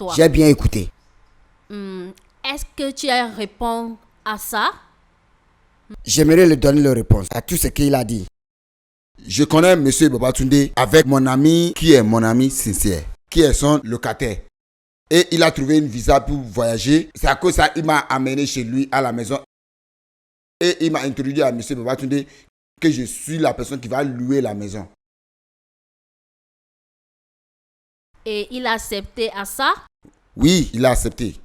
toi. J'ai bien écouté. Est-ce que tu as répondu à ça? J'aimerais lui donner la réponse à tout ce qu'il a dit. Je connais M. Babatunde avec mon ami qui est mon ami sincère, qui est son locataire. Et il a trouvé une visa pour voyager. C'est à cause de ça qu'il m'a amené chez lui à la maison. Et il m'a introduit à M. Babatunde que je suis la personne qui va louer la maison. Et il a accepté à ça? Oui, il a accepté.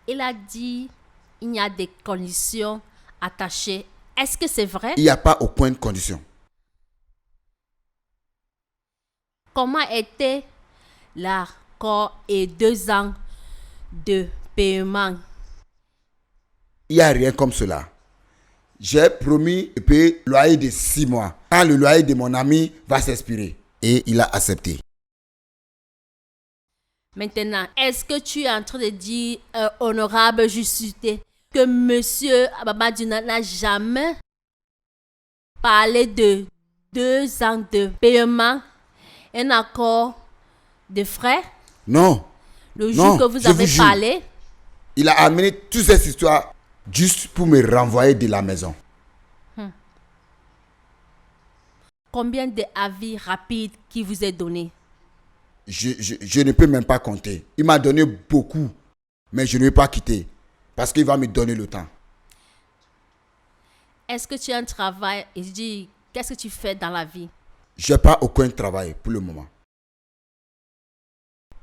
Il a dit il y a des conditions attachées. Est-ce que c'est vrai? Il n'y a pas aucune condition. Comment était l'accord et 2 ans de paiement? Il n'y a rien comme cela. J'ai promis de payer le loyer de 6 mois. Quand le loyer de mon ami va s'expirer. Et il a accepté. Maintenant, est-ce que tu es en train de dire, honorable justice, que monsieur Ababaduna n'a jamais parlé de 2 ans de paiement, un accord de frais? Non. Le Non, jour que vous je vous avez jure. parlé, Il a amené toute cette histoire juste pour me renvoyer de la maison. combien d'avis rapides qui vous est donné? Je ne peux même pas compter. Il m'a donné beaucoup, mais je ne vais pas quitter parce qu'il va me donner le temps. Est-ce que tu as un travail? Et je dis, qu'est-ce que tu fais dans la vie? Je n'ai pas aucun travail pour le moment.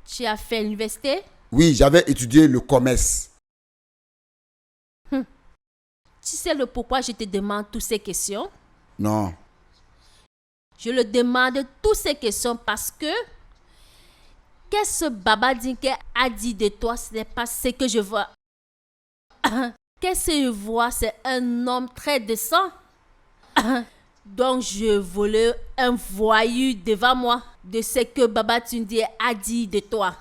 Tu as fait l'université? Oui, j'avais étudié le commerce. Tu sais le pourquoi je te demande toutes ces questions? Non. Je le demande toutes ces questions parce que qu'est-ce que Baba Dinké a dit de toi, ce n'est pas ce que je vois. Qu'est-ce que je vois, c'est un homme très décent. Donc je voulais un voyou devant moi de ce que Baba Tunde a dit de toi.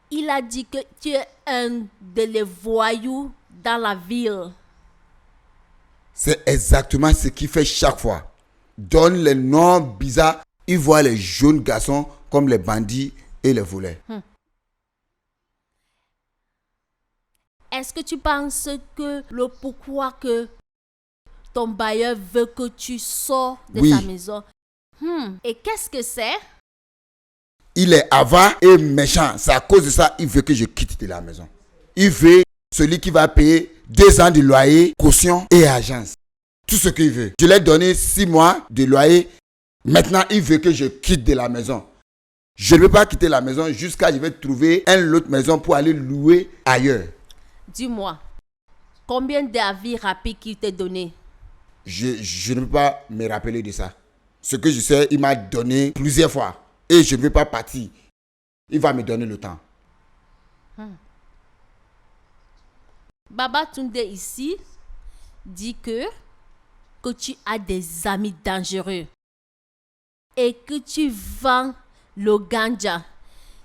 Il a dit que tu es un des voyous dans la ville. C'est exactement ce qu'il fait chaque fois. Donne les noms bizarres. Il voit les jeunes garçons comme les bandits et les voleurs. Est-ce que tu penses que le pourquoi que ton bailleur veut que tu sors de Oui. sa maison? Et qu'est-ce que c'est? Il est avare et méchant. C'est à cause de ça qu'il veut que je quitte de la maison. Il veut celui qui va payer 2 ans de loyer, caution et agence. Tout ce qu'il veut. Je lui ai donné 6 mois de loyer. Maintenant, il veut que je quitte de la maison. Je ne veux pas quitter la maison jusqu'à ce que je vais trouver une autre maison pour aller louer ailleurs. Dis-moi, combien d'avis rapides qu'il t'a donné? Je ne peux pas me rappeler de ça. Ce que je sais, il m'a donné plusieurs fois. Et je ne veux pas partir. Il va me donner le temps. Baba Tunde ici dit que tu as des amis dangereux et que tu vends le ganja.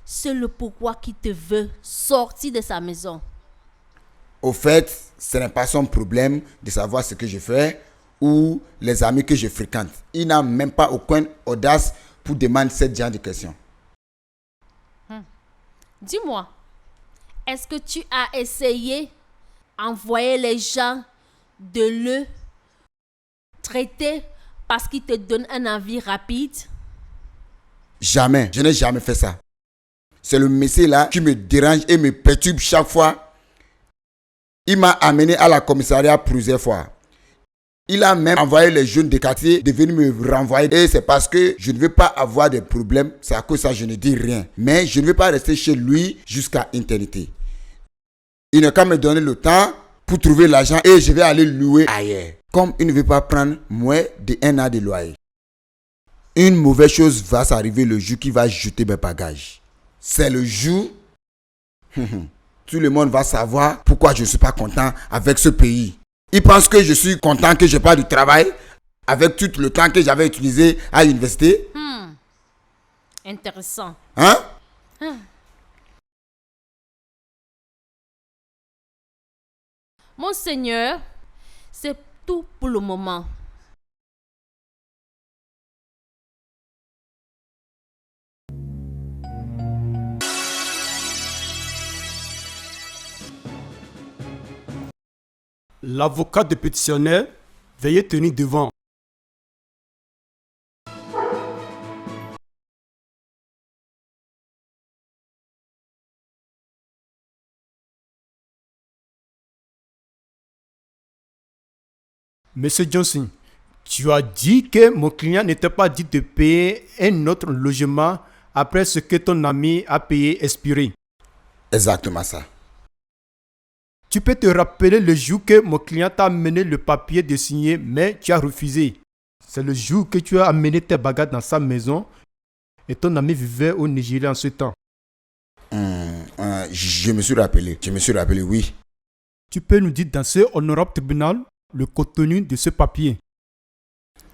C'est le pourquoi qu'il te veut sortir de sa maison. Au fait, ce n'est pas son problème de savoir ce que je fais ou les amis que je fréquente. Il n'a même pas aucune audace pour demander ce genre de questions. Dis-moi, est-ce que tu as essayé d'envoyer les gens de le traiter parce qu'il te donne un avis rapide? Jamais. Je n'ai jamais fait ça. C'est le monsieur là qui me dérange et me perturbe chaque fois. Il m'a amené à la commissariat plusieurs fois. Il a même envoyé les jeunes de quartier de venir me renvoyer. Et c'est parce que je ne veux pas avoir de problème. C'est à cause de ça que je ne dis rien. Mais je ne veux pas rester chez lui jusqu'à éternité. Il n'a qu'à me donner le temps pour trouver l'argent et je vais aller louer ailleurs. Comme il ne veut pas prendre moins d'1 an de loyer. Une mauvaise chose va s'arriver le jour qu'il va jeter mes bagages. C'est le jour tout le monde va savoir pourquoi je ne suis pas content avec ce pays. Il pense que je suis content que je n'ai pas de travail avec tout le temps que j'avais utilisé à l'université. Intéressant. Hein? Mon Seigneur, c'est tout pour le moment. L'avocat de pétitionnaire, veuillez tenir devant. Monsieur Johnson, tu as dit que mon client n'était pas dit de payer un autre logement après ce que ton ami a payé expiré. Exactement ça. Tu peux te rappeler le jour que mon client t'a amené le papier de signer, mais tu as refusé. C'est le jour que tu as amené tes bagages dans sa maison et ton ami vivait au Nigeria en ce temps. Je me suis rappelé, oui. Tu peux nous dire dans ce honorable tribunal le contenu de ce papier?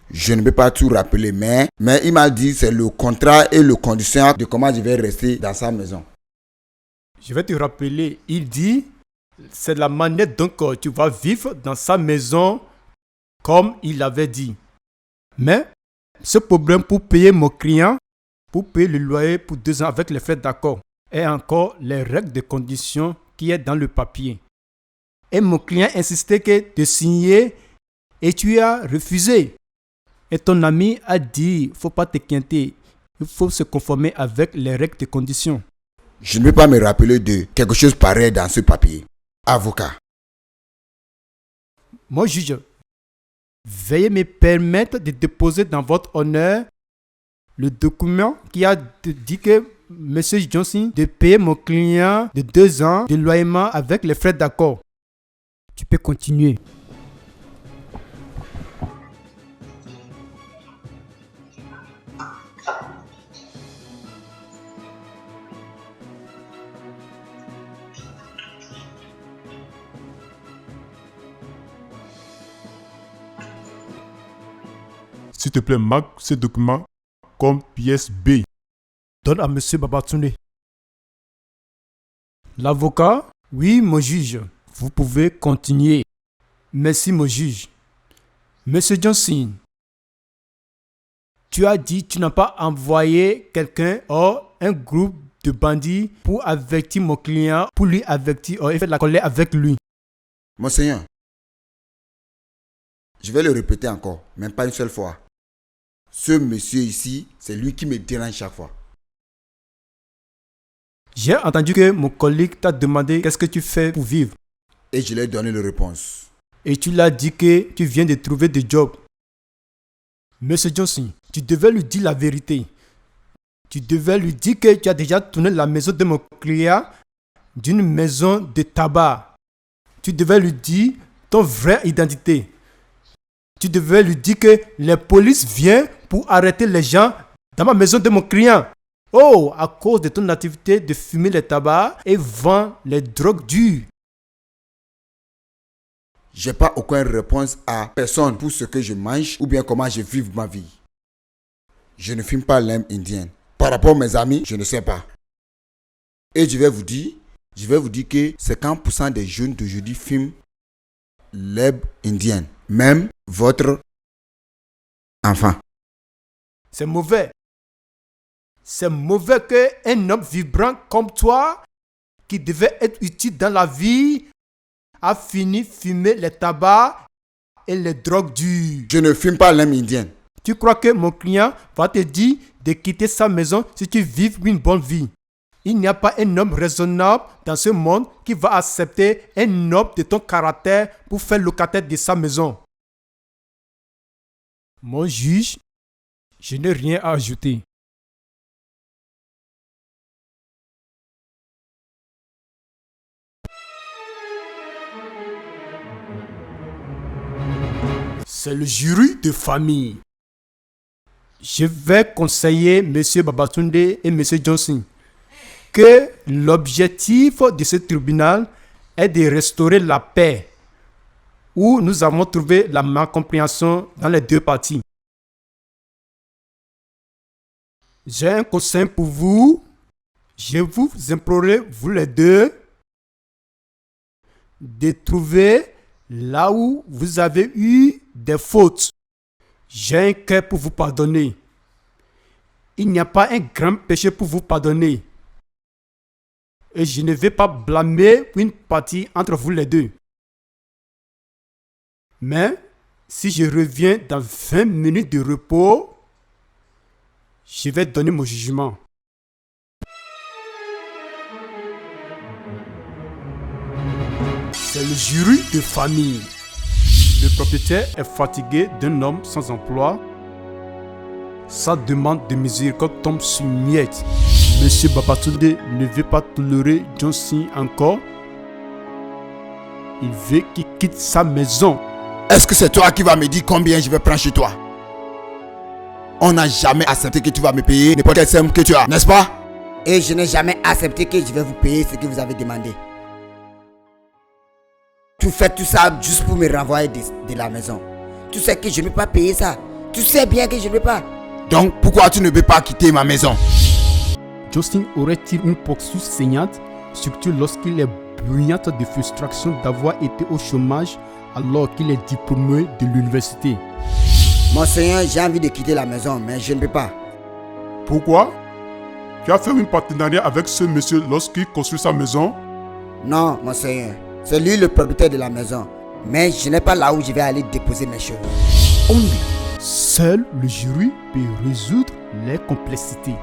Je ne peux pas tout rappeler, mais il m'a dit c'est le contrat et le condition de comment je vais rester dans sa maison. Je vais te rappeler, il dit, c'est la manière dont tu vas vivre dans sa maison comme il avait dit. Mais ce problème pour payer mon client, pour payer le loyer pour 2 ans avec les frais d'accord, et encore les règles de conditions qui est dans le papier. Et mon client insistait que de signer et tu as refusé. Et ton ami a dit, il ne faut pas te quinter, il faut se conformer avec les règles de conditions. Je ne peux pas me rappeler de quelque chose pareil dans ce papier. Avocat. Mon juge, veuillez me permettre de déposer dans votre honneur le document qui a dit que M. Johnson de payer mon client de 2 ans de loyer avec les frais d'accord. Tu peux continuer. S'il te plaît, marque ce document comme pièce B. Donne à M. Babatunde. L'avocat, oui, mon juge, vous pouvez continuer. Merci, mon juge. Monsieur Johnson, tu as dit que tu n'as pas envoyé quelqu'un ou un groupe de bandits pour avertir mon client, pour lui avertir et faire la colère avec lui. Monseigneur, je vais le répéter encore, même pas une seule fois. Ce monsieur ici, c'est lui qui me dérange chaque fois. J'ai entendu que mon collègue t'a demandé qu'est-ce que tu fais pour vivre. Et je lui ai donné la réponse. Et tu l'as dit que tu viens de trouver des jobs. Monsieur Johnson, tu devais lui dire la vérité. Tu devais lui dire que tu as déjà tourné la maison de mon client d'une maison de tabac. Tu devais lui dire ton vraie identité. Tu devais lui dire que les polices viennent pour arrêter les gens dans ma maison de mon client. Oh, à cause de ton activité de fumer les tabacs et vendre les drogues dures. J'ai pas aucune réponse à personne pour ce que je mange ou bien comment je vis ma vie. Je ne fume pas l'herbe indienne. Par rapport à mes amis, je ne sais pas. Et je vais vous dire que 50% des jeunes d'aujourd'hui fument l'herbe indienne. Même votre enfant. C'est mauvais. C'est mauvais qu'un homme vibrant comme toi, qui devait être utile dans la vie, a fini fumer les tabacs et les drogues dures. Je ne fume pas l'herbe indienne. Tu crois que mon client va te dire de quitter sa maison si tu vis une bonne vie? Il n'y a pas un homme raisonnable dans ce monde qui va accepter un homme de ton caractère pour faire locataire de sa maison. Mon juge, je n'ai rien à ajouter. C'est le jury de famille. Je vais conseiller M. Babatunde et M. Johnson que l'objectif de ce tribunal est de restaurer la paix, où nous avons trouvé la malcompréhension dans les deux parties. J'ai un conseil pour vous. Je vous implorerai, vous les deux, de trouver là où vous avez eu des fautes. J'ai un cœur pour vous pardonner. Il n'y a pas un grand péché pour vous pardonner. Et je ne vais pas blâmer une partie entre vous les deux. Mais si je reviens dans 20 minutes de repos, je vais donner mon jugement. C'est le jury de famille. Le propriétaire est fatigué d'un homme sans emploi. Sa demande de miséricorde tombe sur miettes. Monsieur Babatunde ne veut pas tolérer Johnson encore. Il veut qu'il quitte sa maison. Est-ce que c'est toi qui vas me dire combien je vais prendre chez toi? On n'a jamais accepté que tu vas me payer n'importe quelle somme que tu as, n'est-ce pas? Et je n'ai jamais accepté que je vais vous payer ce que vous avez demandé. Tu fais tout ça juste pour me renvoyer de la maison. Tu sais que je ne peux pas payer ça. Tu sais bien que je ne peux pas. Donc pourquoi tu ne veux pas quitter ma maison? Justin aurait-il une poursuite saignante, surtout lorsqu'il est bruyante de frustration d'avoir été au chômage alors qu'il est diplômé de l'université. Monseigneur, j'ai envie de quitter la maison, mais je ne peux pas. Pourquoi? Tu as fait un partenariat avec ce monsieur lorsqu'il construit sa maison? Non, monseigneur. C'est lui le propriétaire de la maison. Mais je n'ai pas là où je vais aller déposer mes choses. Seul le jury peut résoudre les complexités.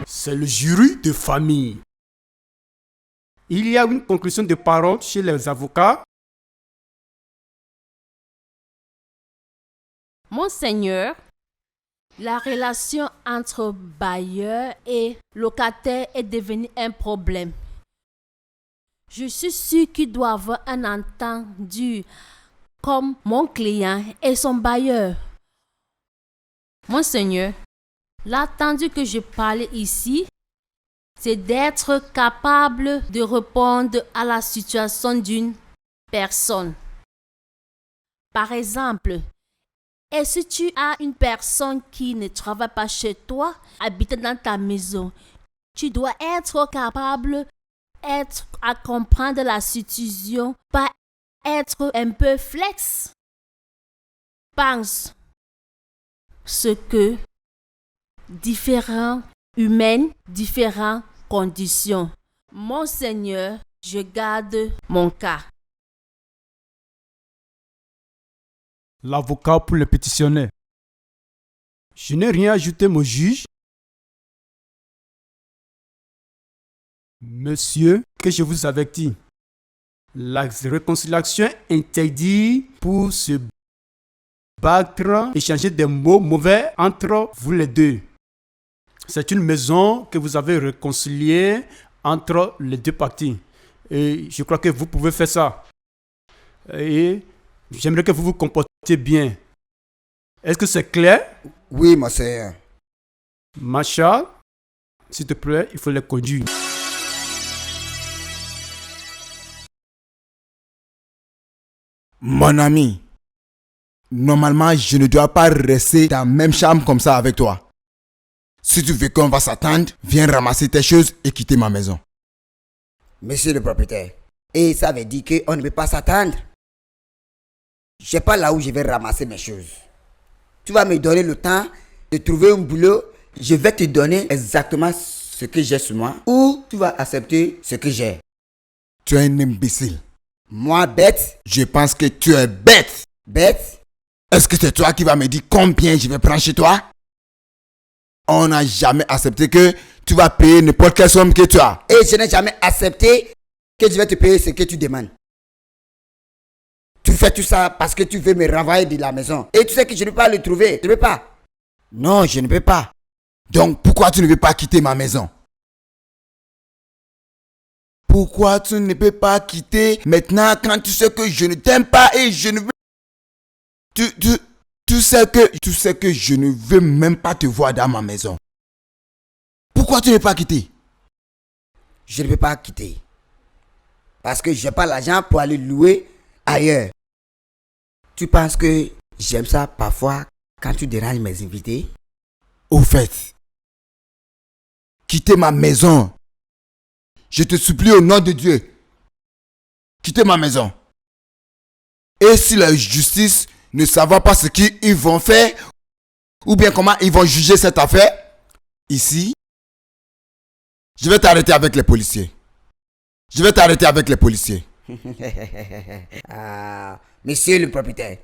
C'est le jury de famille. Il y a une conclusion de parole chez les avocats. Monseigneur, la relation entre bailleur et locataire est devenue un problème. Je suis sûr qu'il doit avoir un entendu comme mon client et son bailleur. Monseigneur, l'attendu que je parle ici, c'est d'être capable de répondre à la situation d'une personne. Par exemple, est-ce que tu as une personne qui ne travaille pas chez toi, habite dans ta maison? Tu dois être capable à comprendre la situation, pas être un peu flex. Pense ce que différents humains, différentes conditions. Monseigneur, je garde mon cas. L'avocat pour le pétitionnaire. Je n'ai rien ajouté, mon juge. Monsieur, que je vous avertis, la réconciliation interdit pour se battre, échanger des mots mauvais entre vous les deux. C'est une maison que vous avez réconciliée entre les deux parties. Et je crois que vous pouvez faire ça. Et j'aimerais que vous vous comportiez bien. Est-ce que c'est clair? Oui, monseigneur. Marshall, s'il te plaît, il faut les conduire. Mon ami, normalement, je ne dois pas rester dans la même chambre comme ça avec toi. Si tu veux qu'on va s'attendre, viens ramasser tes choses et quitter ma maison. Monsieur le propriétaire, et ça veut dire qu'on ne peut pas s'attendre. Je ne sais pas là où je vais ramasser mes choses. Tu vas me donner le temps de trouver un boulot. Je vais te donner exactement ce que j'ai sur moi. Ou tu vas accepter ce que j'ai. Tu es un imbécile. Moi, bête? Je pense que tu es bête. Bête? Est-ce que c'est toi qui vas me dire combien je vais prendre chez toi? On n'a jamais accepté que tu vas payer n'importe quelle somme que tu as. Et je n'ai jamais accepté que je vais te payer ce que tu demandes. Tu fais tout ça parce que tu veux me renvoyer de la maison. Et tu sais que je ne peux pas le trouver. Tu ne peux pas. Non, je ne peux pas. Donc pourquoi tu ne veux pas quitter ma maison? Pourquoi tu ne peux pas quitter maintenant quand tu sais que je ne t'aime pas et je ne veux... Tu sais que je ne veux même pas te voir dans ma maison. Pourquoi tu ne veux pas quitter? Je ne peux pas quitter. Parce que je n'ai pas l'argent pour aller louer ailleurs. Tu penses que j'aime ça parfois quand tu déranges mes invités? Au fait, quitter ma maison. Je te supplie au nom de Dieu. Quittez ma maison. Et si la justice ne savent pas ce qu'ils vont faire, ou bien comment ils vont juger cette affaire, ici, je vais t'arrêter avec les policiers. Je vais t'arrêter avec les policiers. Ah, monsieur le propriétaire,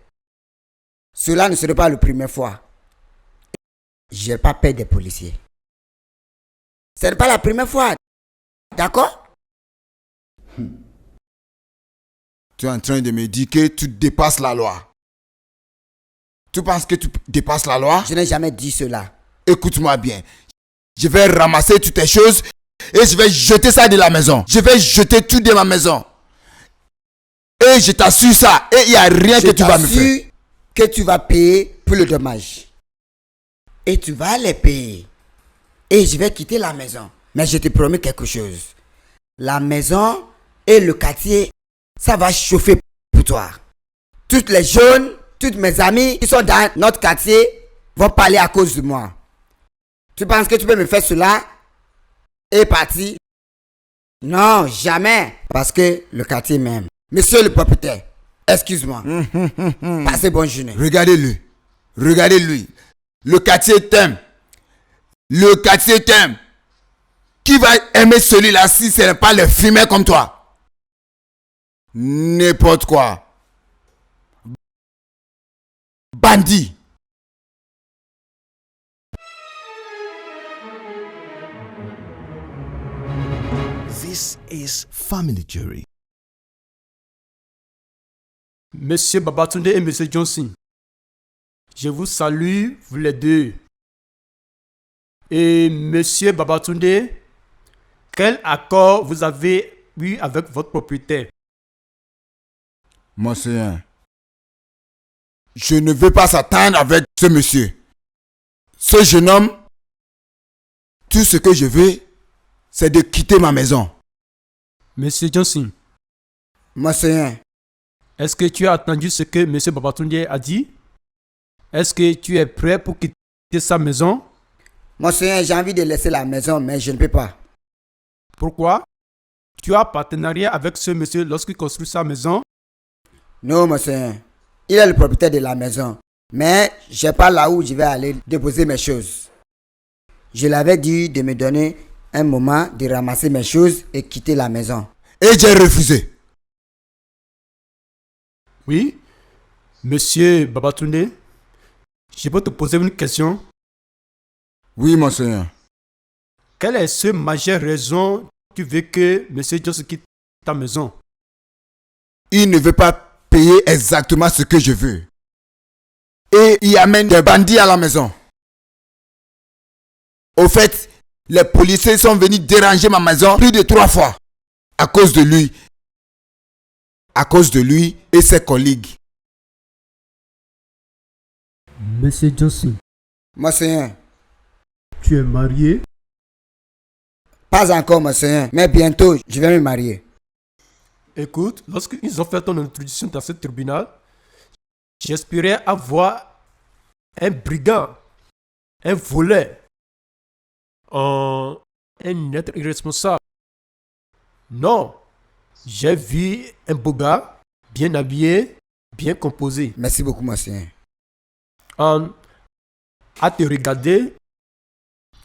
cela ne serait pas la première fois. Je n'ai pas peur des policiers. Ce n'est pas la première fois. D'accord? Tu es en train de me dire que tu dépasses la loi. Tu penses que tu dépasses la loi? Je n'ai jamais dit cela. Écoute-moi bien. Je vais ramasser toutes tes choses et je vais jeter ça de la maison. Je vais jeter tout de ma maison. Et je t'assure ça. Et il n'y a rien que tu vas me faire. Je t'assure que tu vas payer pour le dommage. Et tu vas les payer. Et je vais quitter la maison. Mais je te promets quelque chose. La maison et le quartier, ça va chauffer pour toi. Toutes les jeunes, toutes mes amis qui sont dans notre quartier vont parler à cause de moi. Tu penses que tu peux me faire cela et partir? Non, jamais. Parce que le quartier m'aime. Monsieur le propriétaire, excuse-moi. Passez bonne journée. Regardez-le. Regardez-lui. Le quartier t'aime. Le quartier t'aime. Qui va aimer celui-là si ce n'est pas le fumeur comme toi? N'importe quoi. Bandit. This is Family Jury. Monsieur Babatunde et Monsieur Johnson, je vous salue, vous les deux. Et Monsieur Babatunde, quel accord vous avez eu avec votre propriétaire? Monsieur, je ne veux pas s'attendre avec ce monsieur. Ce jeune homme, tout ce que je veux, c'est de quitter ma maison. Monsieur Johnson, Monsieur, est-ce que tu as entendu ce que Monsieur Babatunde a dit? Est-ce que tu es prêt pour quitter sa maison? monsieur, j'ai envie de laisser la maison, mais je ne peux pas. Pourquoi? Tu as partenariat avec ce monsieur lorsqu'il construit sa maison? Non, monsieur. Il est le propriétaire de la maison. Mais je ne sais pas là où je vais aller déposer mes choses. Je l'avais dit de me donner un moment de ramasser mes choses et quitter la maison. Et j'ai refusé. Oui, Monsieur Babatunde, je peux te poser une question? Oui, monsieur. Quelle est cette majeure raison qui veut que Monsieur Johnson quitte ta maison? Il ne veut pas payer exactement ce que je veux. Et il amène des bandits à la maison. Au fait, les policiers sont venus déranger ma maison plus de 3 fois. À cause de lui. À cause de lui et ses collègues. Monsieur Johnson, Monsieur, tu es marié? pas encore, monsieur, mais bientôt, je vais me marier. Écoute, lorsqu'ils ont fait ton introduction dans ce tribunal, j'espérais avoir un brigand, un voleur, un être irresponsable. Non, j'ai vu un beau gars, bien habillé, bien composé. Merci beaucoup, monsieur. À te regarder,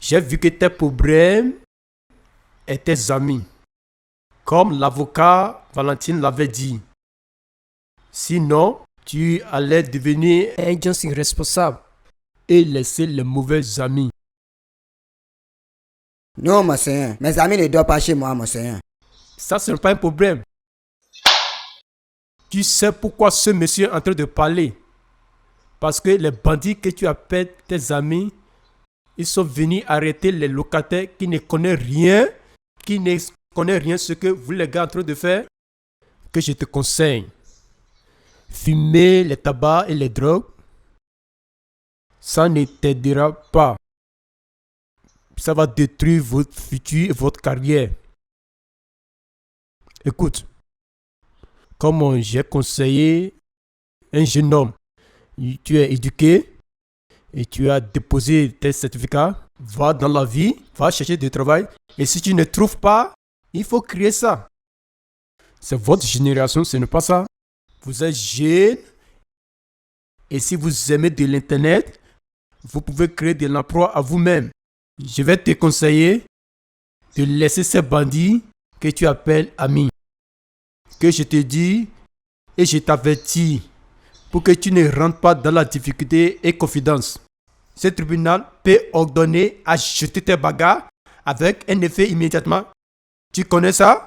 j'ai vu que tes problèmes et tes amis, comme l'avocat Valentine l'avait dit. Sinon, tu allais devenir un Johnson responsable et laisser les mauvais amis. Non, monsieur, mes amis ne dorment pas chez moi, monsieur. Ça, ce n'est pas un problème. Tu sais pourquoi ce monsieur est en train de parler? Parce que les bandits que tu appelles tes amis, ils sont venus arrêter les locataires qui ne connaissent rien, ce que vous les gars en train de faire, que je te conseille. Fumer les tabacs et les drogues, ça ne t'aidera pas. Ça va détruire votre futur et votre carrière. Écoute, comme j'ai conseillé un jeune homme, tu es éduqué et tu as déposé tes certificats, va dans la vie, va chercher du travail. Et si tu ne trouves pas, il faut créer ça. C'est votre génération, ce n'est pas ça. Vous êtes jeune et si vous aimez de l'internet, vous pouvez créer de l'emploi à vous-même. Je vais te conseiller de laisser ces bandits que tu appelles ami, que je te dis et je t'avertis pour que tu ne rentres pas dans la difficulté et confidence. Ce tribunal peut ordonner à jeter tes bagages avec un effet immédiatement. Tu connais ça?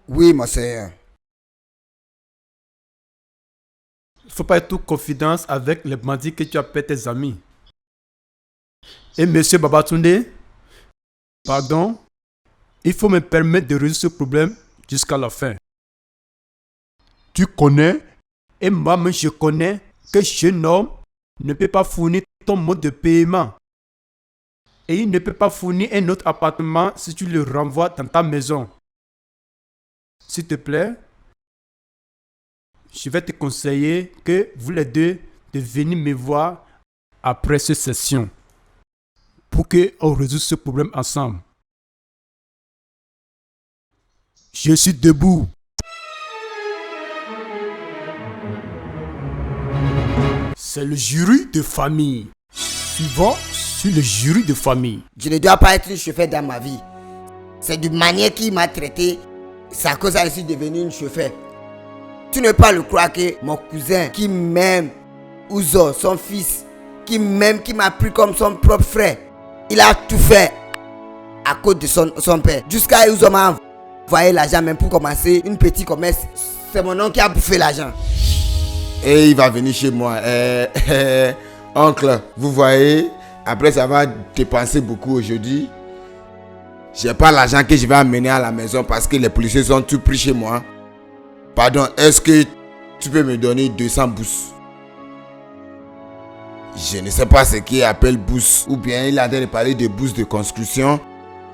Oui, mon Seigneur. Il ne faut pas être toute confidence avec les bandits que tu appelles tes amis. Et monsieur Babatunde, pardon, il faut me permettre de résoudre ce problème jusqu'à la fin. Tu connais? Et moi-même, je connais que jeune homme ne peut pas fournir ton mode de paiement. Et il ne peut pas fournir un autre appartement si tu le renvoies dans ta maison. S'il te plaît, je vais te conseiller que vous les deux de venir me voir après cette session pour qu'on résolve ce problème ensemble. Je suis debout. C'est le jury de famille. Suivant sur le jury de famille. Je ne dois pas être un chauffeur dans ma vie. C'est de manière qu'il m'a traité. C'est à cause de ça que je suis devenu un chauffeur. Tu ne peux pas le croire que mon cousin qui m'aime, Ouzo, son fils, qui m'aime, qui m'a pris comme son propre frère, il a tout fait à cause de son père. Jusqu'à Ouzo m'a envoyé l'argent même pour commencer une petite commerce. C'est mon oncle qui a bouffé l'argent. Et il va venir chez moi. Oncle, vous voyez, après ça va dépenser beaucoup aujourd'hui. J'ai pas l'argent que je vais amener à la maison parce que les policiers ont tout pris chez moi. Pardon, est-ce que tu peux me donner 200 bourses? Je ne sais pas ce qu'il appelle bourse. Ou bien il a de parler de bourse de construction.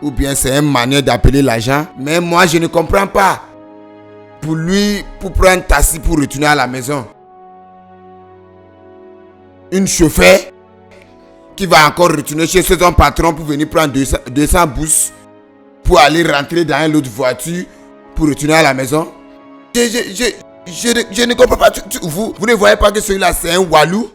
Ou bien c'est une manière d'appeler l'argent. Mais moi je ne comprends pas. Pour lui, pour prendre un taxi pour retourner à la maison. Une chauffeur qui va encore retourner chez son patron pour venir prendre 200 bourses pour aller rentrer dans une autre voiture pour retourner à la maison. Je ne comprends pas. Vous ne voyez pas que celui-là c'est un walou?